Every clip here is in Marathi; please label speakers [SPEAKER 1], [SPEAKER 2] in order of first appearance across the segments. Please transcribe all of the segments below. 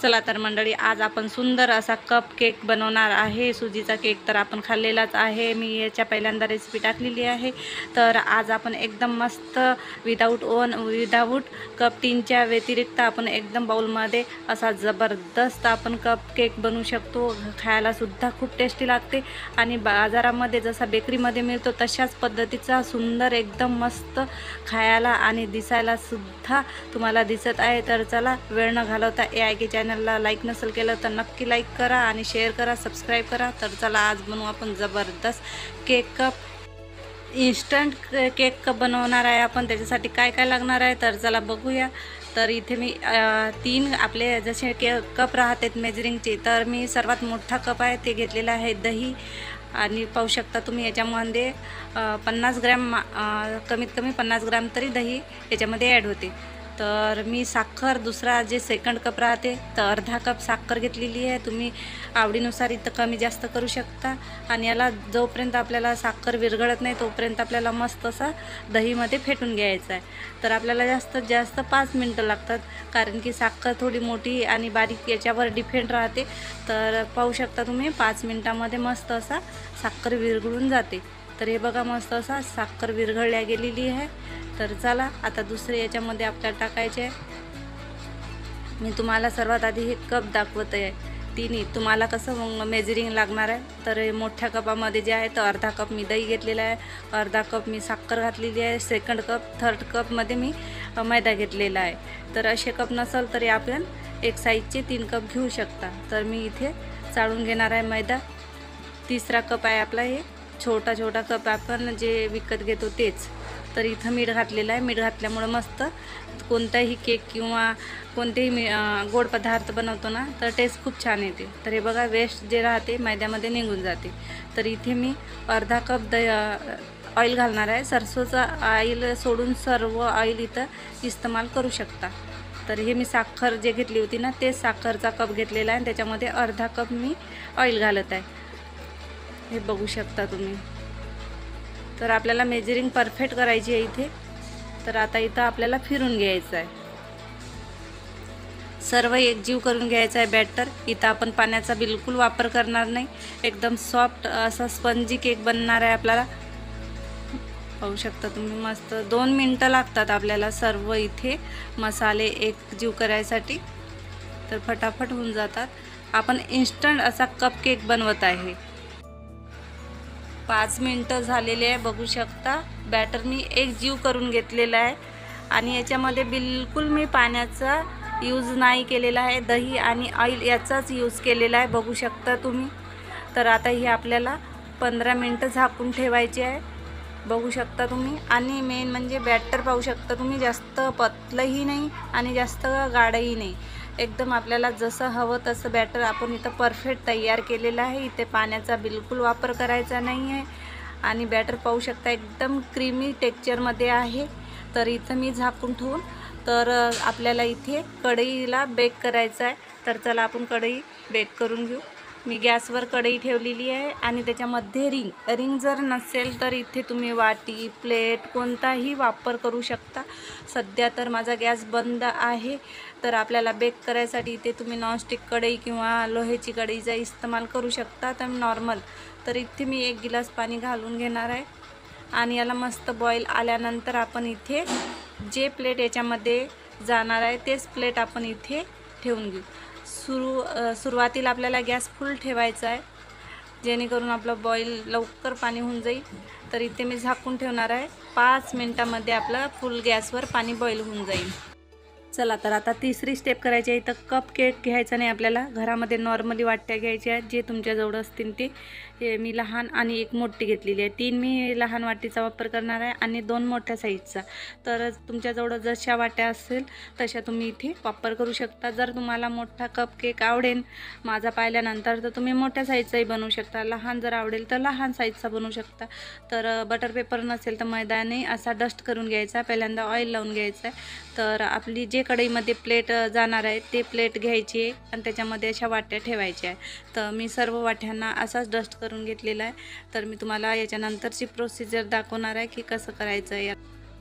[SPEAKER 1] चला तर मंडळी, आज आपण सुंदर असा कप केक बनवणार आहे। सुजीचा केक तर आपण खाल्लेलाच आहे, मी याच्या पहिल्यांदा रेसिपी टाकलेली आहे। तर आज आपण एकदम मस्त विदाऊट ओव्हन विदाऊट कप टीनच्या व्यतिरिक्त आपण एकदम बाउलमध्ये असा जबरदस्त आपण कप केक बनवू शकतो। खायला सुद्धा खूप टेस्टी लागते आणि बाजारामध्ये जसा बेकरीमध्ये मिळतो तशाच पद्धतीचा सुंदर एकदम मस्त खायला आणि दिसायला सुद्धा तुम्हाला दिसत आहे। तर चला वेळ न घालवता AIK चॅनलला लाईक नसेल केलं तर नक्की लाईक करा आणि शेअर करा, सबस्क्राईब करा। तर चला आज बनवू आपण जबरदस्त cake cup. Instant cake cup बनवणार आहे आपण। त्याच्यासाठी काय काय लागणार आहे तर चला बघूया। तर इथे मी 3 आपले जसे कप राहतात मेजरिंगचे, तर मी सर्वात मोठा कप आहे ते घेतलेला आहे दही। आणि पाहू शकता तुम्ही याच्यामध्ये 50 ग्रॅम कमीत कमी 50 ग्रॅम तरी दही याच्यामध्ये ॲड होते। तर मी साखर दुसरा जे सेकंड कप राहते तर अर्धा कप साखर घेतलेली आहे। तुम्ही आवडीनुसार इथं कमी जास्त करू शकता। आणि याला जोपर्यंत आपल्याला साखर विरघळत नाही तोपर्यंत आपल्याला मस्त असा दहीमध्ये फेटून घ्यायचा आहे। तर आपल्याला जास्तीत जास्त 5 मिनटं लागतात, कारण की साखर थोडी मोठी आणि बारीक याच्यावर डिपेंड राहते। तर पाहू शकता तुम्ही 5 मिनटामध्ये मस्त असा साखर विरघळून जाते। तर हे बघा मस्त असा साखर विरघळल्या गेलेली आहे। तर चला आता दुसरे याच्यामध्ये आपल्याला टाकायचे आहे। मी तुम्हाला सर्वात आधी हे कप दाखवत आहे तिन्ही, तुम्हाला कसं मेजरिंग लागणार आहे। तर मोठ्या कपामध्ये जे आहे तर अर्धा कप मी दही घेतलेला आहे, अर्धा कप मी साखर घातलेली आहे, सेकंड कप थर्ड कपमध्ये मी मैदा घेतलेला आहे। तर असे कप नसेल तरी आपण एक साईजचे 3 कप घेऊ शकता। तर मी इथे चाळून घेणार आहे मैदा। तिसरा कप आहे आपला हे छोटा कप आपण जे विकत घेतो तेच। तर इथं मीठ घातलेलं आहे। मीठ घातल्यामुळे मस्त कोणताही केक किंवा कोणतेही गोड पदार्थ बनवतो ना तर टेस्ट खूप छान येते। तर हे बघा वेस्ट जे राहते मैद्यामध्ये निघून जाते। तर इथे मी अर्धा कप ऑइल घालणार आहे। सरसोचा ऑइल सोडून सर्व ऑइल इथं इस्तेमाल करू शकता। तर हे मी साखर जे घेतली होती ना ते साखरचा कप घेतलेला आहे, त्याच्यामध्ये अर्धा कप मी ऑइल घालत आहे, हे बघू शकता तुम्ही। तर आपल्याला मेजरिंग परफेक्ट करायची आहे इथे। तर आता इथं आपल्याला फिरून घ्यायचं आहे, सर्व एकजीव करून घ्यायचं आहे बॅटर। इथं आपण पाण्याचा बिलकुल वापर करणार नाही, एकदम सॉफ्ट असा स्पंजी केक बनणार आहे आपल्याला। पाहू शकता तुम्ही मस्त 2 मिनटं लागतात आपल्याला सर्व इथे मसाले एकजीव करायसाठी। तर फटाफट होऊन जातात। आपण इन्स्टंट असा कप केक बनवत आहे। 5 मिनटं झालेले आहे, बघू शकता बॅटर मी एकजीव करून घेतलेला आहे। आणि याच्यामध्ये बिलकुल मी पाण्याचा यूज नाही केलेला आहे, दही आणि ऑइल याचाच यूज केलेला आहे, बघू शकता तुम्ही। तर आता ही आपल्याला 15 मिनटं झाकून ठेवायची आहे, बघू शकता तुम्ही। आणि मेन म्हणजे बॅटर पाहू शकता तुम्ही, जास्त पतलंही नाही आणि जास्त गाढही नाही, एकदम आपल्याला जसं हवं तसं बॅटर आपण इथं परफेक्ट तयार केलेलं आहे। इथे पाण्याचा बिलकुल वापर करायचा नाही आहे। आणि बॅटर पाहू शकता एकदम क्रीमी टेक्स्चरमध्ये आहे। तर इथं मी झाकून ठेवून तर आपल्याला इथे कढईला बेक करायचं आहे। तर चला आपण कढई बेक करून घेऊ। मी गॅसवर कढई ठेवलेली आहे आणि त्याच्यामध्ये रिंग जर नसेल तर इथे तुम्ही वाटी प्लेट कोणताही वापर करू शकता। सध्या तर माझा गॅस बंद आहे। तर आपल्याला बेक करायसाठी इथे तुम्ही नॉनस्टिक कढई किंवा लोह्याची कढईचा इस्तेमाल करू शकता, तर नॉर्मल। तर इथे मी 1 गिलास पाणी घालून घेणार आहे आणि याला मस्त बॉईल आल्यानंतर आपण इथे जे प्लेट याच्यामध्ये जाणार आहे तेच प्लेट आपण इथे ठेवून घेऊ। सुरुवातीला आपल्याला गॅस फुल ठेवायचा आहे, जेणेकरून आपलं बॉईल लवकर पाणी होऊन जाईल। तर इथे मी झाकून ठेवणार आहे, 5 मिनटामध्ये आपलं फुल गॅसवर पाणी बॉईल होऊन जाईल। चला तर आता तिसरी स्टेप करायची आहे। इथं कप केक घ्यायचा नाही आपल्याला, घरामध्ये नॉर्मली वाट्या घ्यायच्या आहेत, जे तुमच्याजवळ असतील ते। मी लहान आणि एक मोठी घेतलेली आहे, 3 मी लहान वाटीचा वापर करणार आहे आणि 2 मोठ्या साईजचा। तर तुमच्याजवळ जशा वाट्या असेल तशा तुम्ही इथे वापर करू शकता। जर तुम्हाला मोठा कप केक आवडेल माझा पाहिल्यानंतर तर तुम्ही मोठ्या साईजचाही बनवू शकता, लहान जर आवडेल तर लहान साईजचा बनवू शकता। तर बटर पेपर नसेल तर मैदाने असा डस्ट करून घ्यायचा, पहिल्यांदा ऑइल लावून घ्यायचं आहे। तर आपली जे कढईमध्ये प्लेट जाणार आहे ते प्लेट घ्यायची आहे आणि त्याच्यामध्ये अशा वाट्या ठेवायच्या आहे। तर मी सर्व वाट्यांना असाच डस्ट करून घेतलेला आहे। तर मी तुम्हाला याच्यानंतरची प्रोसिजर दाखवणार आहे की कसं करायचं आहे।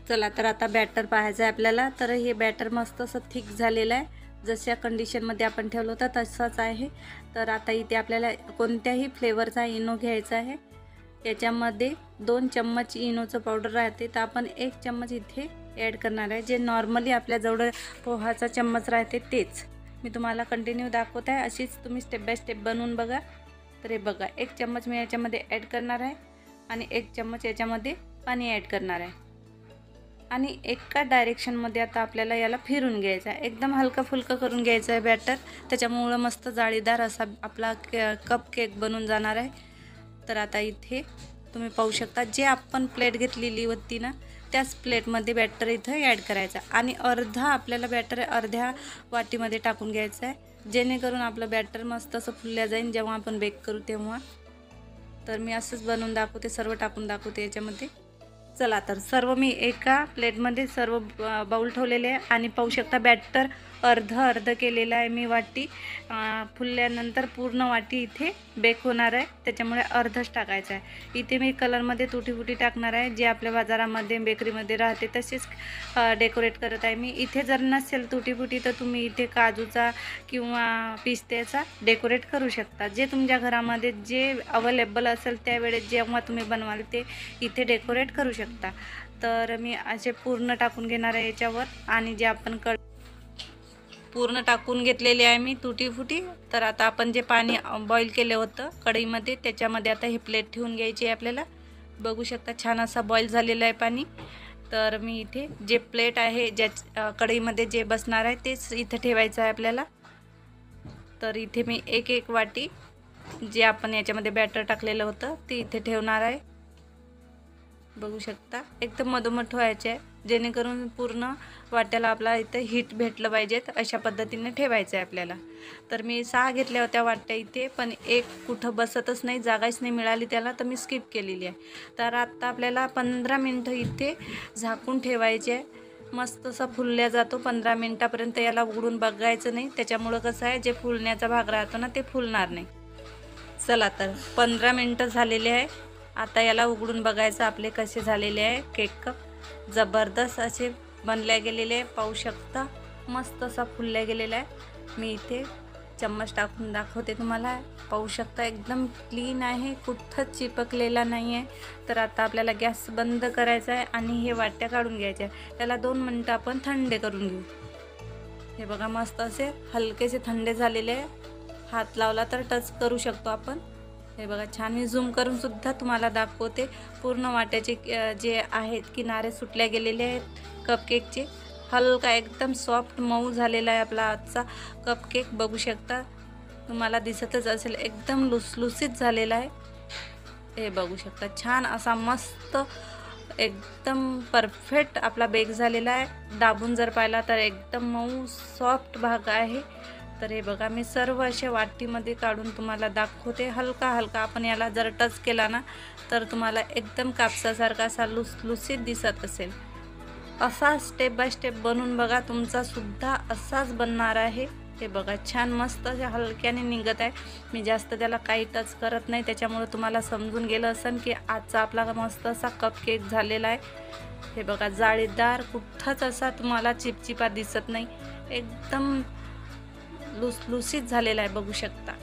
[SPEAKER 1] चला तर आता बॅटर पाहायचं आहे आपल्याला। तर हे बॅटर मस्त असं थिक झालेलं आहे, जशा कंडिशनमध्ये आपण ठेवलं होतं तसंच आहे. तर आता इथे आपल्याला कोणत्याही फ्लेवरचा इनो घ्यायचा आहे. याच्यामध्ये 2 चम्मच इनोचं पावडर राहते, तर आपण 1 चम्मच इथे ॲड करणार आहे. जे नॉर्मली आपल्याजवळ पोहाचा चम्मच राहते तेच मी तुम्हाला कंटिन्यू दाखवत आहे. अशीच तुम्ही स्टेप बाय स्टेप बनवून बघा. तर हे बघा, 1 चम्मच मी याच्यामध्ये ॲड करणार आहे आणि 1 चम्मच याच्यामध्ये पाणी ॲड करणार आहे आणि एका डायरेक्शनमध्ये आता आपल्याला याला फिरून घ्यायचं आहे. एकदम हलका फुलका करून घ्यायचं आहे बॅटर. त्याच्यामुळं मस्त जाळीदार असा आपला कप केक बनून जाणार आहे. तर आता इथे तुम्ही पाहू शकता, जे आपण प्लेट घेतलेली होती ना त्याच प्लेटमध्ये बॅटर इथं ॲड करायचं आणि अर्धा आपल्याला बॅटर अर्ध्या वाटीमध्ये टाकून घ्यायचं आहे, जेणेकरून आपलं बॅटर मस्त असं फुलल्या जाईल जेव्हा आपण बेक करू तेव्हा. तर मी असंच बनवून दाखवते, सर्व टाकून दाखवते याच्यामध्ये. चला तर सर्व मी एका प्लेटमध्ये सर्व बाउल ठेवलेले आहे आणि पाहू शकता बॅटर अर्ध केलेलं आहे मी. वाटी फुलल्यानंतर पूर्ण वाटी इथे बेक होणार आहे, त्याच्यामुळे अर्धच टाकायचं आहे. इथे मी कलरमध्ये तुटी फुटी टाकणार आहे, जे आपल्या बाजारामध्ये बेकरीमध्ये राहते तसेच डेकोरेट करत आहे मी. इथे जर नसेल तुटी फुटी तर तुम्ही इथे काजूचा किंवा पिस्त्याचा डेकोरेट करू शकता. जे तुमच्या घरामध्ये जे अवेलेबल असेल त्यावेळेस जेव्हा तुम्ही बनवाल ते इथे डेकोरेट करू शकता. तर मी असे पूर्ण टाकून घेणार आहे याच्यावर आणि जे आपण पूर्ण टाकून घेतलेले आहे मी तुटी फुटी. तर आता आपण जे पाणी बॉईल केलं होतं कढईमध्ये त्याच्यामध्ये आता हे प्लेट ठेवून घ्यायची आहे आपल्याला. बघू शकता छान असा बॉईल झालेला आहे पाणी. तर मी इथे जे प्लेट आहे ज्या कढईमध्ये जे बसणार आहे तेच इथे ठेवायचं आहे आपल्याला. तर इथे मी एक वाटी जे आपण याच्यामध्ये बॅटर टाकलेलं होतं ते इथे ठेवणार आहे. बघू शकता एकदम मधोमध ठेवायचे आहे, जेणेकरून पूर्ण वाट्याला आपला इथे हीट भेटलं पाहिजेत अशा पद्धतीने ठेवायचं आहे आपल्याला. तर मी 6 घेतल्या होत्या वाट्या इथे, पण एक कुठं बसतच नाही, जागाच नाही मिळाली त्याला, तर मी स्किप केलेली आहे. तर आता आपल्याला 15 मिनटं इथे झाकून ठेवायचे आहे. मस्त असा फुलल्या जातो 15 मिनटापर्यंत. याला उघडून बघायचं नाही, त्याच्यामुळं कसं आहे जे फुलण्याचा भाग राहतो ना ते फुलणार नाही. चला तर 15 मिनटं झालेले आहे. आता याला उघडून बघायचं आपले कसे झालेले आहे केक कप. जबरदस्त असे बनल्या गेलेले आहे, पाहू शकता मस्त असा फुलल्या गेलेला आहे. मी इथे चम्मच टाकून दाखवते तुम्हाला. पाहू शकता एकदम क्लीन आहे, कुठंच चिपकलेला नाही आहे. तर आता आपल्याला गॅस बंद करायचा आहे आणि हे वाट्या काढून घ्यायच्या आहे. त्याला 2 मिनटं आपण थंडे करून घेऊ. हे बघा मस्त असे हलकेसे थंडे झालेले आहे. हात लावला तर टच करू शकतो आपण. हे बघा छान मी झूम करून सुद्धा तुम्हाला दाखवते. पूर्ण वाट्याचे जे आहेत किनारे सुटल्या गेलेले आहेत कपकेकचे. हलका एकदम सॉफ्ट मऊ झालेला आहे आपला आजचा कपकेक. बघू शकता तुम्हाला दिसतच असेल एकदम लुसलुसीत झालेला आहे. हे बघू शकता छान असा मस्त एकदम परफेक्ट आपला बेक झालेला आहे. दाबून जर पाहिला तर एकदम मऊ सॉफ्ट भाग आहे. तर हे बघा मी सर्व अशा वाटीमध्ये काढून तुम्हाला दाखवते. हलका आपण याला जर टच केला ना तर तुम्हाला एकदम कापसासारखा असा लुसलुसीत दिसत असेल. असा स्टेप बाय स्टेप बनवून बघा, तुमचा सुद्धा असाच बनणार आहे. हे बघा छान मस्त अशा हलक्याने निघत आहे. मी जास्त त्याला काही टच करत नाही, त्याच्यामुळे तुम्हाला समजून गेलं असेल की आजचा आपला मस्त असा कप केक झालेला आहे. हे बघा जाळीदार, कुठंच असा तुम्हाला चिपचिपा दिसत नाही, एकदम लुसलुसीत झालेला आहे बघू शकता.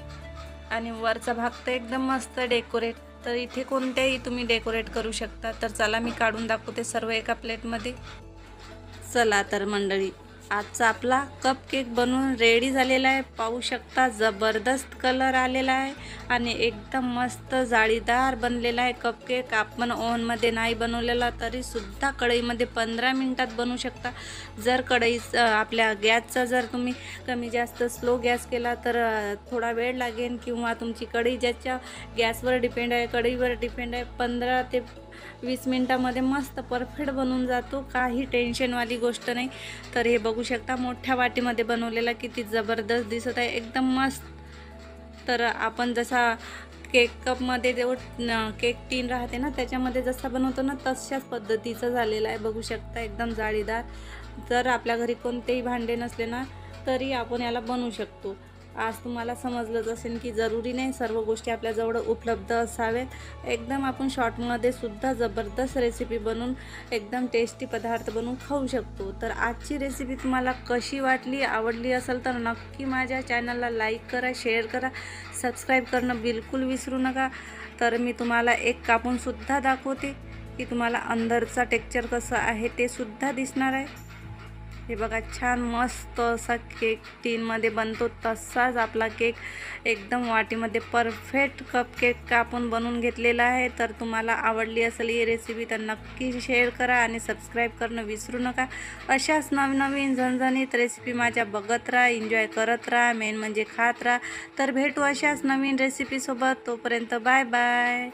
[SPEAKER 1] आणि वरचा भाग तर एकदम मस्त डेकोरेट. तर इथे कोणत्याही तुम्ही डेकोरेट करू शकता. तर चला मी काढून दाखवते सर्व एका प्लेटमध्ये. चला तर मंडळी आजचा आपला कप केक बनवून रेडी झालेला आहे. पाहू शकता जबरदस्त कलर आलेला आहे आणि एकदम मस्त जाळीदार बनलेला आहे कप केक. आपण ओव्हनमध्ये नाही बनवलेला तरी सुद्धा कढईमध्ये 15 मिनटात बनवू शकता. जर कढई आपल्या गॅसचा जर तुम्ही कमी जास्त स्लो गॅस केला तर थोडा वेळ लागेल, किंवा तुमची कढई ज्याच्या गॅसवर डिपेंड आहे, कढईवर डिपेंड आहे. 15 ते 20 मिनटामध्ये मस्त परफेक्ट बनून जातो, काही टेन्शनवाली गोष्ट नाही. तर हे बघू शकता मोठ्या वाटीमध्ये बनवलेला किती जबरदस्त दिसत आहे, एकदम मस्त. तर आपण जसा केक कपमध्ये जेव्हा केक टीन राहते ना त्याच्यामध्ये जसा बनवतो ना तशाच पद्धतीचं झालेलं आहे. बघू शकता एकदम जाळीदार. जर आपल्या घरी कोणतेही भांडे नसले ना तरी आपण याला बनवू शकतो. आज तुम्हाला समजलंच असेल की जरुरी नाही सर्व गोष्टी आपल्याजवळ उपलब्ध असावेत. एकदम आपण शॉर्टमध्ये सुद्धा जबरदस्त रेसिपी बनवून एकदम टेस्टी पदार्थ बनवून खाऊ शकतो. तर आजची रेसिपी तुम्हाला कशी वाटली, आवडली असेल तर नक्की माझ्या चॅनलला लाईक करा, शेअर करा, सबस्क्राईब करणं बिलकुल विसरू नका. तर मी तुम्हाला एक कापूनसुद्धा दाखवते की तुम्हाला अंदरचा टेक्स्चर कसं आहे ते सुद्धा दिसणार आहे. हे बघा, छान मस्त असा केक टीनमध्ये बनतो तसाच आपला केक एकदम वाटीमध्ये परफेक्ट कप केक कापून बनवून घेतलेला आहे. तर तुम्हाला आवडली असेल ही रेसिपी तर नक्की शेअर करा आणि सबस्क्राईब करणं विसरू नका. अशाच नवनवीन झणझणीत रेसिपी माझ्या बघत राहा, एन्जॉय करत राहा, मेन म्हणजे खात राहा. तर भेटू अशाच नवीन रेसिपीसोबत. तोपर्यंत बाय बाय.